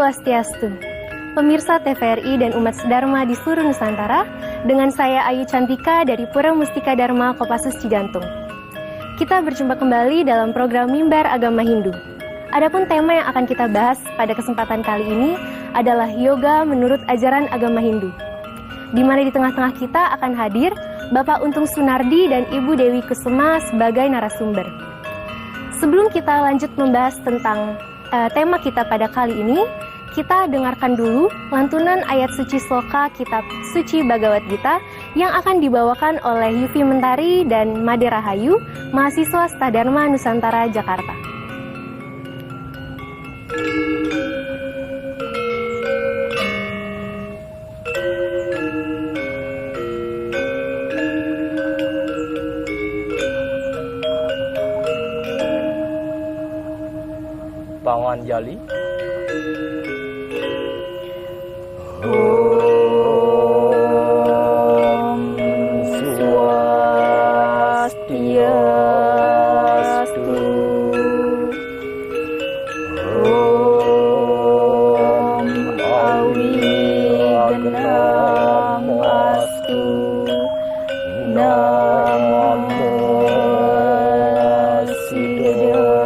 Swastiastu. Pemirsa TVRI dan umat sedharma di seluruh Nusantara, dengan saya Ayu Cantika dari Pura Mustika Dharma Kopassus Cijantung. Kita berjumpa kembali dalam program Mimbar Agama Hindu. Adapun tema yang akan kita bahas pada kesempatan kali ini adalah yoga menurut ajaran agama Hindu. Di mana di tengah-tengah kita akan hadir Bapak Untung Sunardi dan Ibu Dewi Kusuma sebagai narasumber. Sebelum kita lanjut membahas tentang tema kita pada kali ini, kita dengarkan dulu lantunan ayat suci sloka kitab suci Bhagavad Gita yang akan dibawakan oleh Yufi Mentari dan Made Rahayu, mahasiswa Stadharma Nusantara Jakarta. Panganjali. Om Swastiastu. Om Awignamastu. Namo Siddham.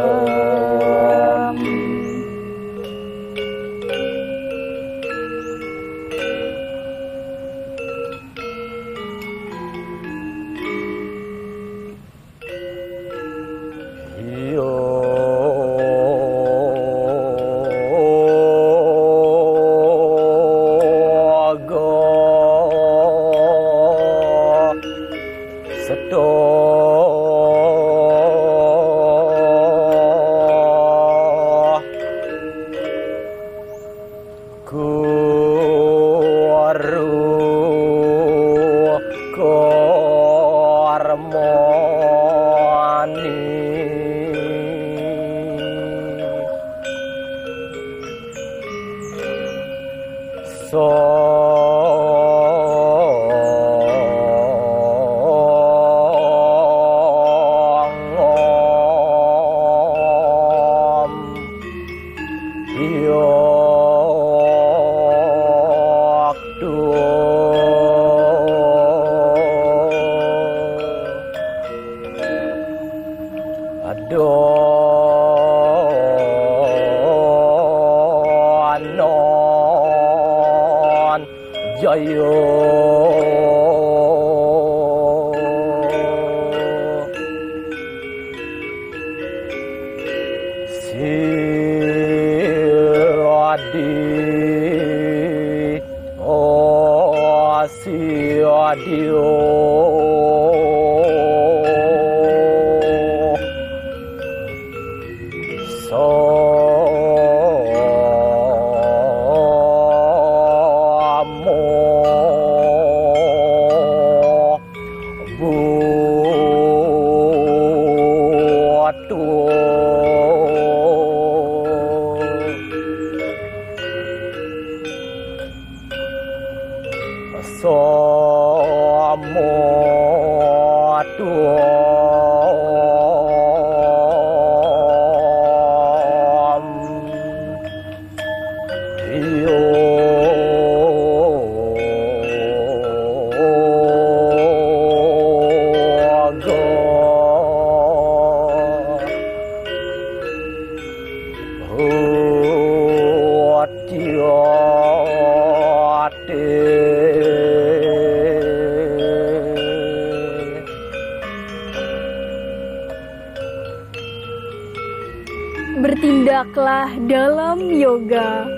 Bertindaklah dalam yoga,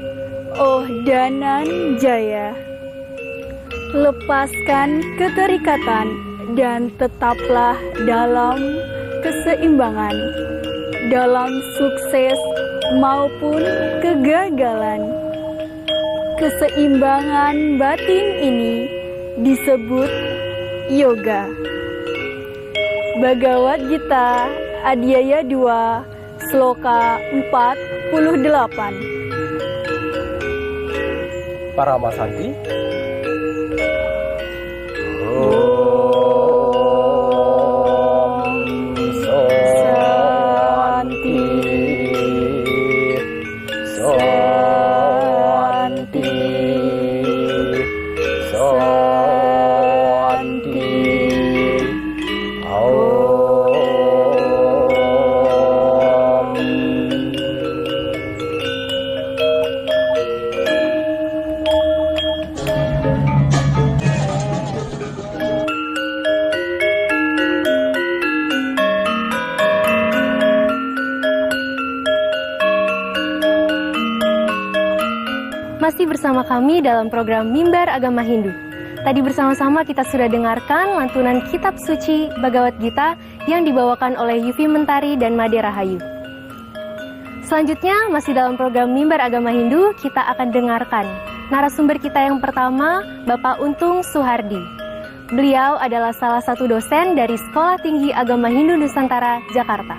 oh Dhananjaya. Lepaskan keterikatan dan tetaplah dalam keseimbangan, dalam sukses maupun kegagalan. Keseimbangan batin ini disebut yoga. Bhagavad Gita Adhyaya 2 Sloka 48. Paramasanti. Santi. bersama kami dalam program Mimbar Agama Hindu. Tadi bersama-sama kita sudah dengarkan lantunan kitab suci Bhagavad Gita yang dibawakan oleh Yuvi Mentari dan Made Rahayu. Selanjutnya, masih dalam program Mimbar Agama Hindu, kita akan dengarkan narasumber kita yang pertama, Bapak Untung Suhardi. Beliau adalah salah satu dosen dari Sekolah Tinggi Agama Hindu Nusantara, Jakarta.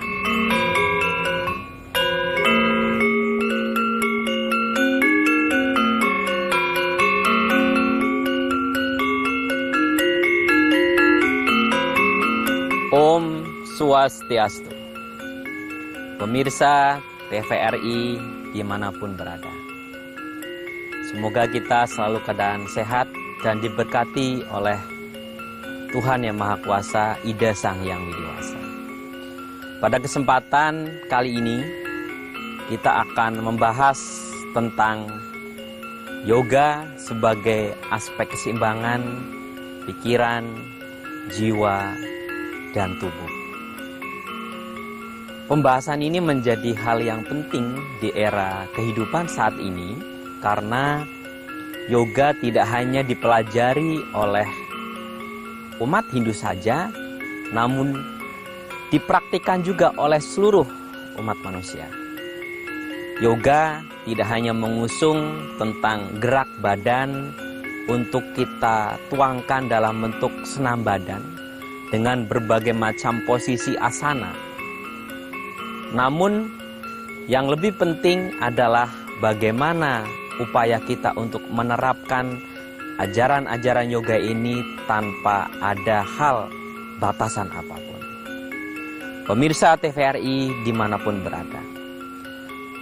Om Swastiastu. Pemirsa TVRI dimanapun berada, semoga kita selalu keadaan sehat dan diberkati oleh Tuhan Yang Maha Kuasa, Ida Sang Hyang Widiwasa. Pada kesempatan kali ini kita akan membahas tentang yoga sebagai aspek keseimbangan pikiran, jiwa, dan tubuh. Pembahasan ini menjadi hal yang penting di era kehidupan saat ini karena yoga tidak hanya dipelajari oleh umat Hindu saja, namun dipraktikkan juga oleh seluruh umat manusia. Yoga tidak hanya mengusung tentang gerak badan untuk kita tuangkan dalam bentuk senam badan dengan berbagai macam posisi asana. Namun yang lebih penting adalah bagaimana upaya kita untuk menerapkan ajaran-ajaran yoga ini tanpa ada hal batasan apapun. Pemirsa TVRI dimanapun berada,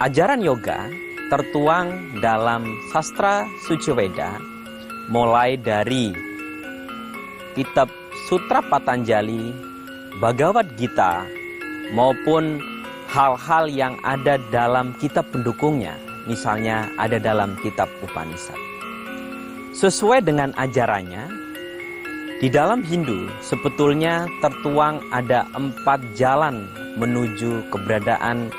ajaran yoga tertuang dalam sastra Suci Weda, mulai dari kitab Sutra Patanjali, Bhagavad Gita, maupun hal-hal yang ada dalam kitab pendukungnya, misalnya ada dalam kitab Upanishad. Sesuai dengan ajarannya, di dalam Hindu sebetulnya tertuang ada 4 jalan menuju keberadaan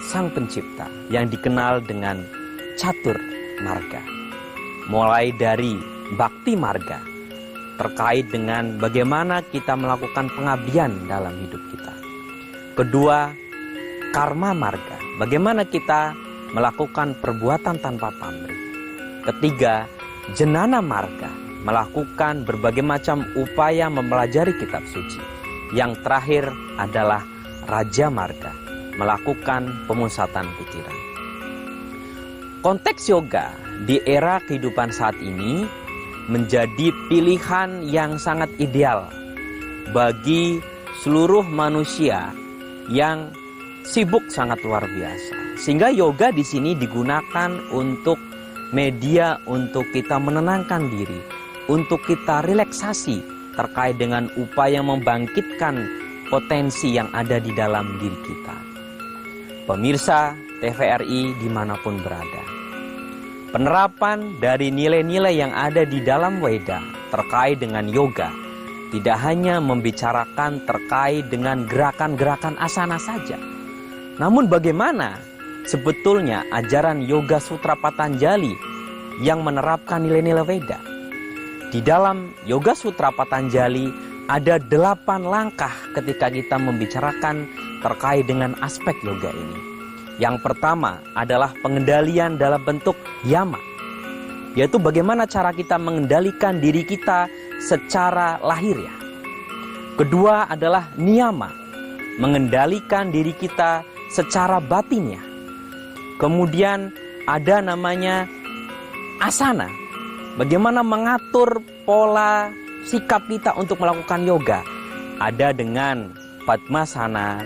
Sang Pencipta yang dikenal dengan Catur Marga. Mulai dari Bhakti Marga, terkait dengan bagaimana kita melakukan pengabdian dalam hidup kita. Kedua, Karma Marga, bagaimana kita melakukan perbuatan tanpa pamrih. Ketiga, Jnana Marga, melakukan berbagai macam upaya mempelajari kitab suci. Yang terakhir adalah Raja Marga, melakukan pemusatan pikiran. Konteks yoga di era kehidupan saat ini menjadi pilihan yang sangat ideal bagi seluruh manusia yang sibuk sangat luar biasa. Sehingga yoga di sini digunakan untuk media untuk kita menenangkan diri, untuk kita relaksasi terkait dengan upaya membangkitkan potensi yang ada di dalam diri kita. Pemirsa TVRI dimanapun berada, penerapan dari nilai-nilai yang ada di dalam Weda terkait dengan yoga tidak hanya membicarakan terkait dengan gerakan-gerakan asana saja. Namun bagaimana sebetulnya ajaran Yoga Sutra Patanjali yang menerapkan nilai-nilai Weda? Di dalam Yoga Sutra Patanjali ada 8 langkah ketika kita membicarakan terkait dengan aspek yoga ini. Yang pertama adalah pengendalian dalam bentuk yama, yaitu bagaimana cara kita mengendalikan diri kita secara lahiriah. Kedua adalah niyama, mengendalikan diri kita secara batinnya. Kemudian ada namanya asana, bagaimana mengatur pola sikap kita untuk melakukan yoga. Ada dengan Padmasana,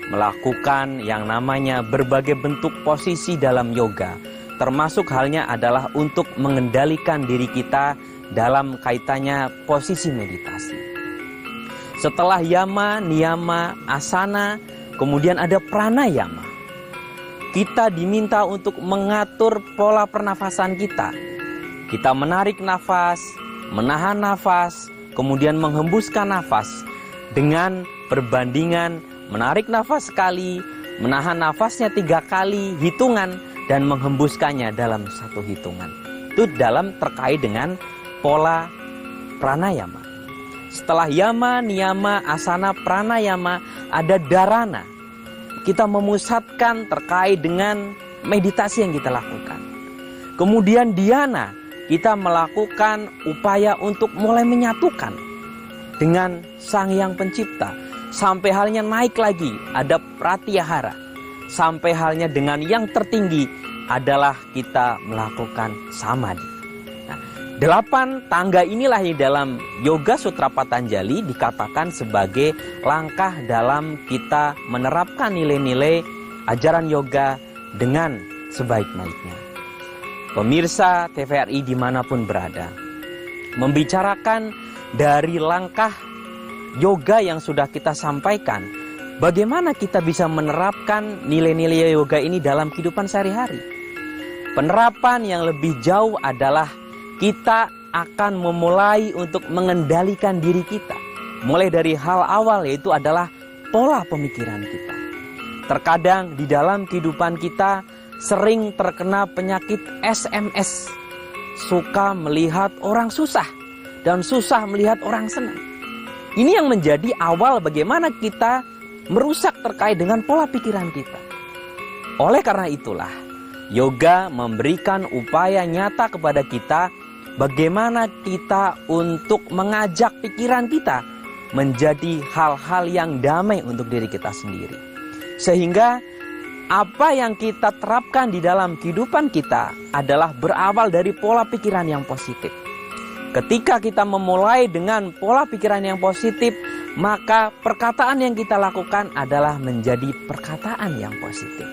melakukan yang namanya berbagai bentuk posisi dalam yoga, termasuk halnya adalah untuk mengendalikan diri kita dalam kaitannya posisi meditasi. Setelah yama, niyama, asana, kemudian ada pranayama. Kita diminta untuk mengatur pola pernafasan kita. Kita menarik nafas, menahan nafas, kemudian menghembuskan nafas dengan perbandingan menarik nafas sekali, menahan nafasnya 3 kali, hitungan dan menghembuskannya dalam satu hitungan. Itu terkait dengan pola pranayama. Setelah yama, niyama, asana, pranayama, ada dharana. Kita memusatkan terkait dengan meditasi yang kita lakukan. Kemudian dhyana, kita melakukan upaya untuk mulai menyatukan dengan Sang Hyang Pencipta. Sampai halnya naik lagi, ada pratyahara. Sampai halnya dengan yang tertinggi adalah kita melakukan samadhi. 8 tangga inilah yang dalam Yoga Sutra Patanjali dikatakan sebagai langkah dalam kita menerapkan nilai-nilai ajaran yoga dengan sebaik-baiknya. Pemirsa TVRI dimanapun berada, membicarakan dari langkah yoga yang sudah kita sampaikan, bagaimana kita bisa menerapkan nilai-nilai yoga ini dalam kehidupan sehari-hari. Penerapan yang lebih jauh adalah kita akan memulai untuk mengendalikan diri kita. Mulai dari hal awal, yaitu adalah pola pemikiran kita. Terkadang di dalam kehidupan kita sering terkena penyakit SMS. Suka melihat orang susah dan susah melihat orang senang. Ini yang menjadi awal bagaimana kita merusak terkait dengan pola pikiran kita. Oleh karena itulah, yoga memberikan upaya nyata kepada kita bagaimana kita untuk mengajak pikiran kita menjadi hal-hal yang damai untuk diri kita sendiri. Sehingga apa yang kita terapkan di dalam kehidupan kita adalah berawal dari pola pikiran yang positif. Ketika kita memulai dengan pola pikiran yang positif, maka perkataan yang kita lakukan adalah menjadi perkataan yang positif.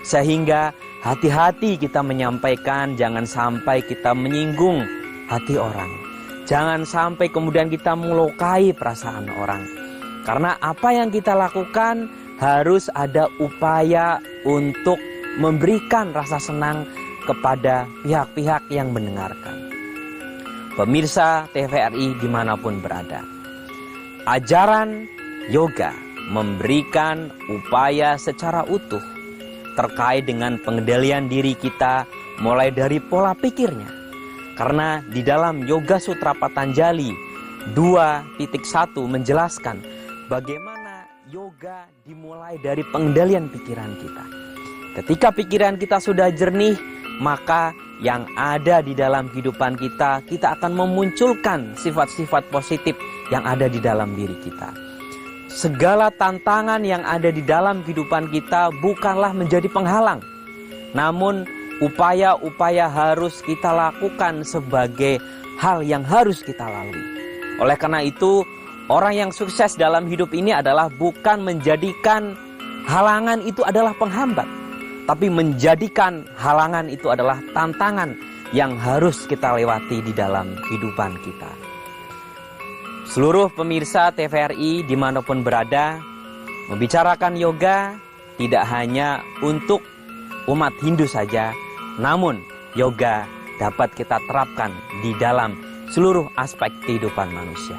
Sehingga hati-hati kita menyampaikan, jangan sampai kita menyinggung hati orang. Jangan sampai kemudian kita melukai perasaan orang. Karena apa yang kita lakukan harus ada upaya untuk memberikan rasa senang kepada pihak-pihak yang mendengarkan. Pemirsa TVRI dimanapun berada, ajaran yoga memberikan upaya secara utuh terkait dengan pengendalian diri kita mulai dari pola pikirnya. Karena di dalam Yoga Sutra Patanjali 2.1 menjelaskan bagaimana yoga dimulai dari pengendalian pikiran kita. Ketika pikiran kita sudah jernih, maka yang ada di dalam kehidupan kita, kita akan memunculkan sifat-sifat positif yang ada di dalam diri kita. Segala tantangan yang ada di dalam kehidupan kita bukanlah menjadi penghalang, namun upaya-upaya harus kita lakukan sebagai hal yang harus kita lalui. Oleh karena itu, orang yang sukses dalam hidup ini adalah bukan menjadikan halangan itu adalah penghambat, tapi menjadikan halangan itu adalah tantangan yang harus kita lewati di dalam kehidupan kita. Seluruh pemirsa TVRI dimanapun berada, membicarakan yoga tidak hanya untuk umat Hindu saja, namun yoga dapat kita terapkan di dalam seluruh aspek kehidupan manusia.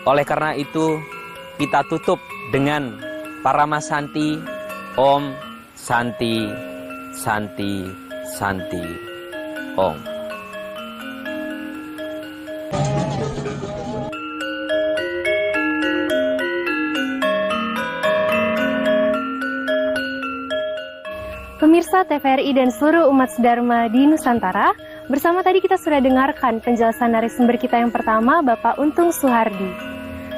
Oleh karena itu, kita tutup dengan Paramasanti, Om Santi, Santi, Santi, Om. Pemirsa TVRI dan seluruh umat sedharma di Nusantara, bersama tadi kita sudah dengarkan penjelasan narasumber kita yang pertama, Bapak Untung Suhardi.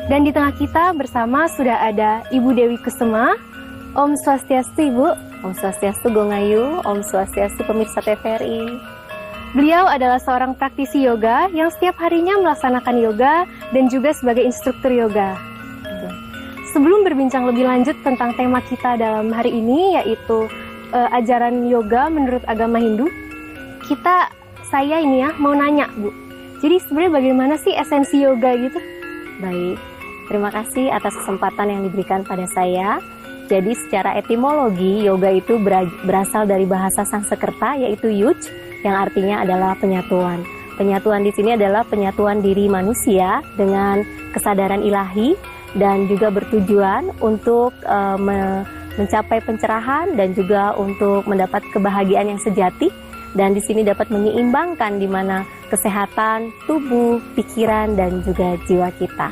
Dan di tengah kita bersama sudah ada Ibu Dewi Kusuma. Om Swastiastu Ibu. Om Swastiastu Gongayu. Om Swastiastu pemirsa TVRI. Beliau adalah seorang praktisi yoga yang setiap harinya melaksanakan yoga dan juga sebagai instruktur yoga. Sebelum berbincang lebih lanjut tentang tema kita dalam hari ini, yaitu ajaran yoga menurut agama Hindu, saya ini ya mau nanya Bu, jadi sebenarnya bagaimana sih esensi yoga gitu? Baik, terima kasih atas kesempatan yang diberikan pada saya. Jadi secara etimologi, yoga itu berasal dari bahasa Sanskerta, yaitu yuj, yang artinya adalah penyatuan. Penyatuan di sini adalah penyatuan diri manusia dengan kesadaran ilahi, dan juga bertujuan untuk mencapai pencerahan dan juga untuk mendapat kebahagiaan yang sejati. Dan di sini dapat menyeimbangkan di mana kesehatan tubuh, pikiran, dan juga jiwa kita.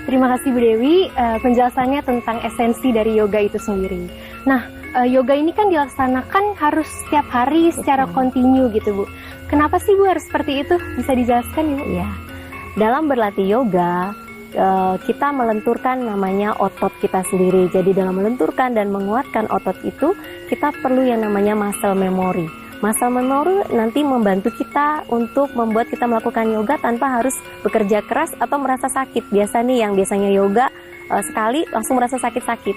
Terima kasih Bu Dewi penjelasannya tentang esensi dari yoga itu sendiri. Nah, yoga ini kan dilaksanakan harus setiap hari secara kontinu gitu Bu. Kenapa sih Bu harus seperti itu? Bisa dijelaskan Ibu? Ya, dalam berlatih yoga kita melenturkan namanya otot kita sendiri. Jadi dalam melenturkan dan menguatkan otot itu kita perlu yang namanya muscle memory. Muscle memory nanti membantu kita untuk membuat kita melakukan yoga tanpa harus bekerja keras atau merasa sakit. Biasanya yoga sekali langsung merasa sakit-sakit,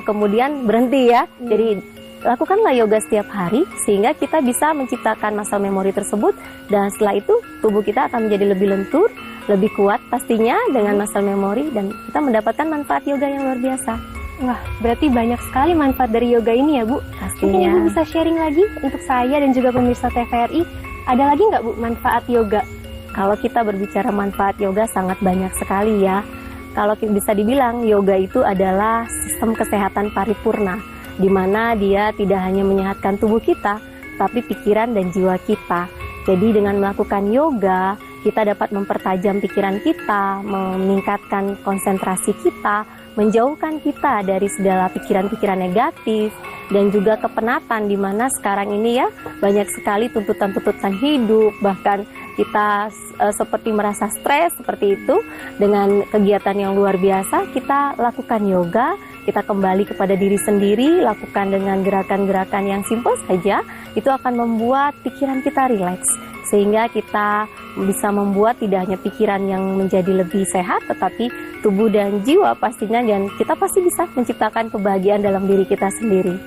kemudian berhenti ya. Jadi lakukanlah yoga setiap hari sehingga kita bisa menciptakan muscle memory tersebut, dan setelah itu tubuh kita akan menjadi lebih lentur, lebih kuat pastinya dengan muscle memory, dan kita mendapatkan manfaat yoga yang luar biasa. Wah, berarti banyak sekali manfaat dari yoga ini ya Bu. Mungkin Pastinya. Ibu bisa sharing lagi untuk saya dan juga pemirsa TVRI. Ada lagi nggak Bu manfaat yoga? Kalau kita berbicara manfaat yoga sangat banyak sekali ya. Kalau bisa dibilang yoga itu adalah sistem kesehatan paripurna, di mana dia tidak hanya menyehatkan tubuh kita, tapi pikiran dan jiwa kita. Jadi dengan melakukan yoga, kita dapat mempertajam pikiran kita, meningkatkan konsentrasi kita, menjauhkan kita dari segala pikiran-pikiran negatif, dan juga kepenatan, di mana sekarang ini ya banyak sekali tuntutan-tuntutan hidup, bahkan kita seperti merasa stres seperti itu. Dengan kegiatan yang luar biasa kita lakukan yoga, kita kembali kepada diri sendiri, lakukan dengan gerakan-gerakan yang simpel saja, itu akan membuat pikiran kita rileks, sehingga kita bisa membuat tidak hanya pikiran yang menjadi lebih sehat, tetapi tubuh dan jiwa pastinya, dan kita pasti bisa menciptakan kebahagiaan dalam diri kita sendiri.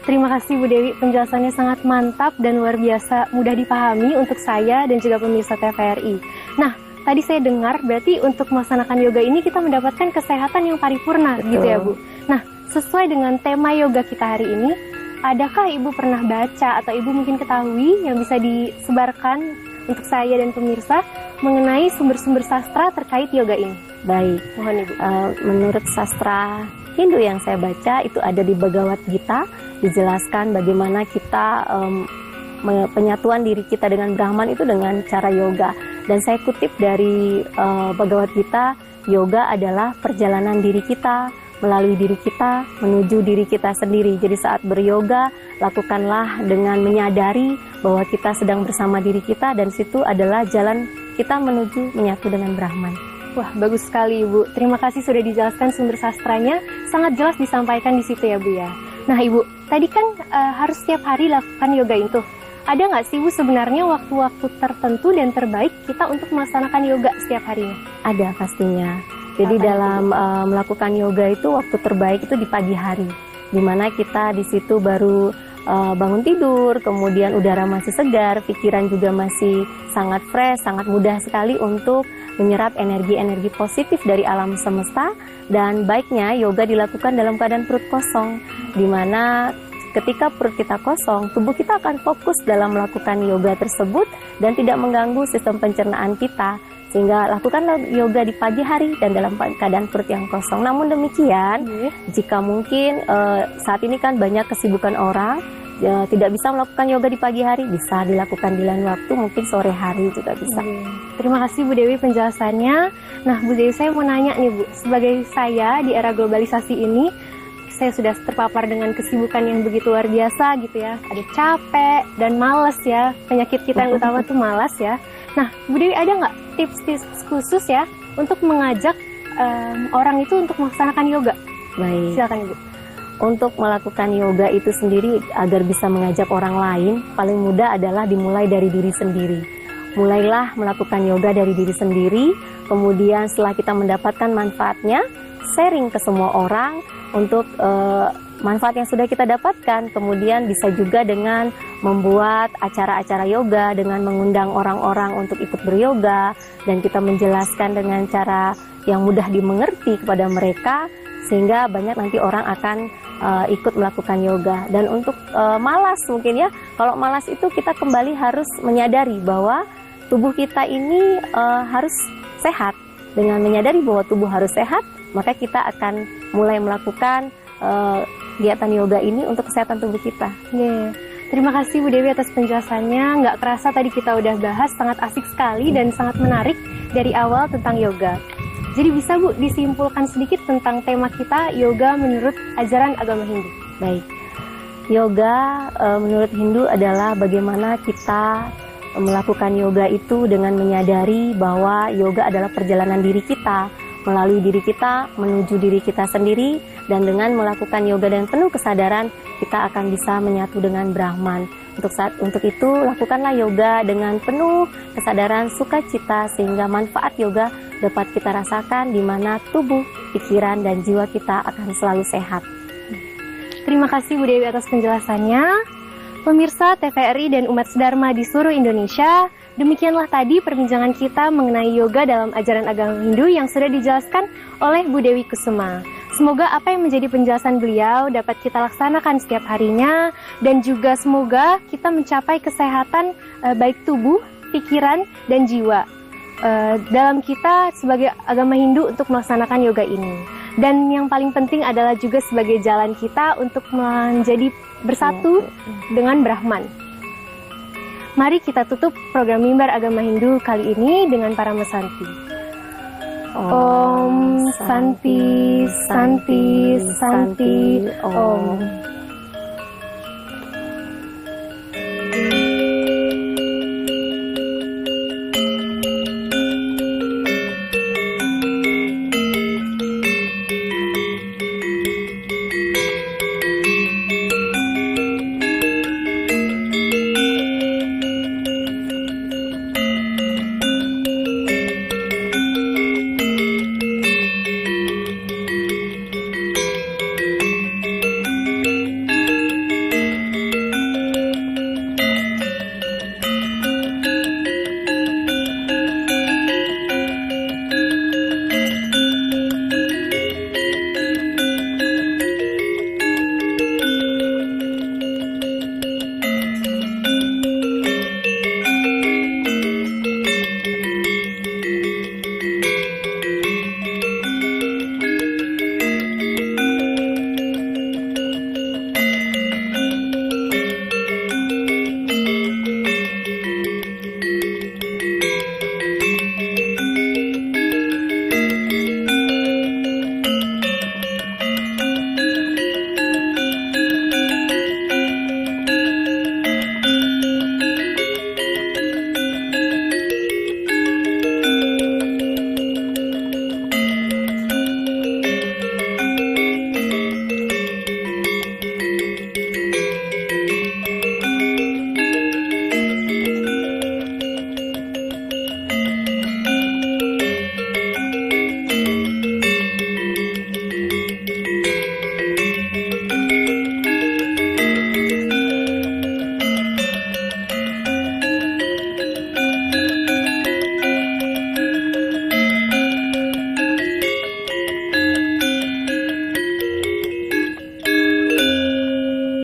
Terima kasih Bu Dewi, penjelasannya sangat mantap dan luar biasa mudah dipahami untuk saya dan juga pemirsa TVRI. Nah, tadi saya dengar berarti untuk melaksanakan yoga ini kita mendapatkan kesehatan yang paripurna. Betul. Gitu ya Bu. Nah, sesuai dengan tema yoga kita hari ini, adakah Ibu pernah baca atau Ibu mungkin ketahui yang bisa disebarkan untuk saya dan pemirsa mengenai sumber-sumber sastra terkait yoga ini? Baik, Mohon Ibu. menurut sastra Hindu yang saya baca itu ada di Bhagavad Gita, dijelaskan bagaimana kita penyatuan diri kita dengan Brahman itu dengan cara yoga. Dan saya kutip dari Bhagavad Gita, yoga adalah perjalanan diri kita melalui diri kita menuju diri kita sendiri. Jadi saat beryoga, lakukanlah dengan menyadari bahwa kita sedang bersama diri kita, dan situ adalah jalan kita menuju menyatu dengan Brahman. Wah, bagus sekali Ibu. Terima kasih sudah dijelaskan sumber sastranya. Sangat jelas disampaikan di situ ya Bu ya. Nah Ibu, tadi kan harus setiap hari lakukan yoga itu. Ada nggak sih Bu sebenarnya waktu-waktu tertentu dan terbaik kita untuk melaksanakan yoga setiap harinya? Ada pastinya. Jadi Apa dalam melakukan yoga itu waktu terbaik itu di pagi hari, dimana kita di situ baru bangun tidur, kemudian udara masih segar, pikiran juga masih sangat fresh, sangat mudah sekali untuk menyerap energi-energi positif dari alam semesta. Dan baiknya yoga dilakukan dalam keadaan perut kosong, dimana ketika perut kita kosong, tubuh kita akan fokus dalam melakukan yoga tersebut dan tidak mengganggu sistem pencernaan kita. Sehingga lakukanlah yoga di pagi hari dan dalam keadaan perut yang kosong. Namun demikian, jika mungkin saat ini kan banyak kesibukan orang, tidak bisa melakukan yoga di pagi hari, bisa dilakukan di lain waktu, mungkin sore hari juga bisa. Terima kasih Bu Dewi penjelasannya. Nah Bu Dewi, saya mau nanya nih Bu, sebagai saya di era globalisasi ini, saya sudah terpapar dengan kesibukan yang begitu luar biasa gitu ya. Ada capek dan malas ya, penyakit kita yang utama tuh malas ya. Nah Bu Dewi, ada nggak tips-tips khusus ya untuk mengajak orang itu untuk melaksanakan yoga? Baik. Silakan Ibu. Untuk melakukan yoga itu sendiri agar bisa mengajak orang lain, paling mudah adalah dimulai dari diri sendiri. Mulailah melakukan yoga dari diri sendiri, kemudian setelah kita mendapatkan manfaatnya, sharing ke semua orang untuk manfaat yang sudah kita dapatkan. Kemudian bisa juga dengan membuat acara-acara yoga, dengan mengundang orang-orang untuk ikut beryoga, dan kita menjelaskan dengan cara yang mudah dimengerti kepada mereka, sehingga banyak nanti orang akan ikut melakukan yoga. Dan untuk malas mungkin ya, kalau malas itu kita kembali harus menyadari bahwa tubuh kita ini harus sehat. Dengan menyadari bahwa tubuh harus sehat, maka kita akan mulai melakukan kegiatan yoga ini untuk kesehatan tubuh kita. Terima kasih Bu Dewi atas penjelasannya. Nggak kerasa tadi kita udah bahas, sangat asik sekali dan sangat menarik dari awal tentang yoga. Jadi bisa Bu disimpulkan sedikit tentang tema kita, yoga menurut ajaran agama Hindu. Baik, yoga menurut Hindu adalah bagaimana kita melakukan yoga itu dengan menyadari bahwa yoga adalah perjalanan diri kita, melalui diri kita, menuju diri kita sendiri, dan dengan melakukan yoga dengan penuh kesadaran, kita akan bisa menyatu dengan Brahman. Untuk itu, lakukanlah yoga dengan penuh kesadaran sukacita, sehingga manfaat yoga dapat kita rasakan di mana tubuh, pikiran, dan jiwa kita akan selalu sehat. Terima kasih Bu Dewi atas penjelasannya. Pemirsa TVRI dan umat sedharma di seluruh Indonesia, demikianlah tadi perbincangan kita mengenai yoga dalam ajaran agama Hindu yang sudah dijelaskan oleh Bu Dewi Kusuma. Semoga apa yang menjadi penjelasan beliau dapat kita laksanakan setiap harinya, dan juga semoga kita mencapai kesehatan baik tubuh, pikiran, dan jiwa dalam kita sebagai agama Hindu untuk melaksanakan yoga ini. Dan yang paling penting adalah juga sebagai jalan kita untuk menjadi bersatu dengan Brahman. Mari kita tutup program Mimbar Agama Hindu kali ini dengan para Santi. Om Santi, Santi, Santi, Om.